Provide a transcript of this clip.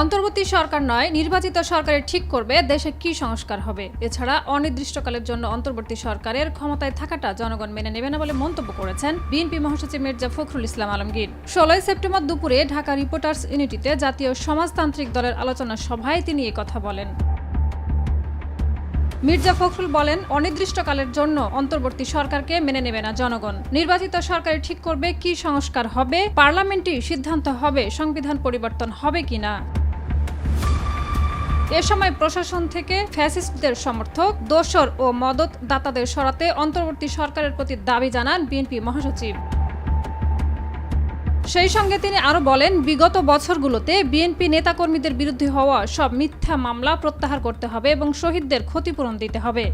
অন্তর্বর্তী সরকার নয়, নির্বাচিত সরকারের ঠিক করবে দেশে কি সংস্কার হবে। এছাড়া অনির্দিষ্টকালের জন্য অন্তর্বর্তী সরকারের ক্ষমতায় থাকাটা জনগণ মেনে নেবে না বলে মন্তব্য করেছেন বিএনপি মহাসচিব মির্জা ফখরুল ইসলাম আলমগীর। 16 সেপ্টেম্বর দুপুরে ঢাকা রিপোর্টার্স ইউনিটিতে জাতীয় সমাজতান্ত্রিক দলের আলোচনা সভায় তিনি এ কথা বলেন। মির্জা ফখরুল বলেন, অনির্দিষ্টকালের জন্য অন্তর্বর্তী সরকারকে মেনে নেবে না জনগণ। নির্বাচিত সরকারই ঠিক করবে কি সংস্কার হবে, পার্লামেন্টই সিদ্ধান্ত হবে সংবিধান পরিবর্তন হবে কিনা। এ সময় প্রশাসন থেকে ফ্যাসিস্টদের সমর্থক, দোসর ও মদত দাতাদের সরাতে অন্তর্বর্তী সরকারের প্রতি দাবি জানান বিএনপি মহাসচিব। সেই সঙ্গে তিনি আরো বলেন, বিগত বছরগুলোতে বিএনপি নেতাকর্মীদের বিরুদ্ধে হওয়া সব মিথ্যা মামলা প্রত্যাহার করতে হবে এবং শহীদদের ক্ষতিপূরণ দিতে হবে।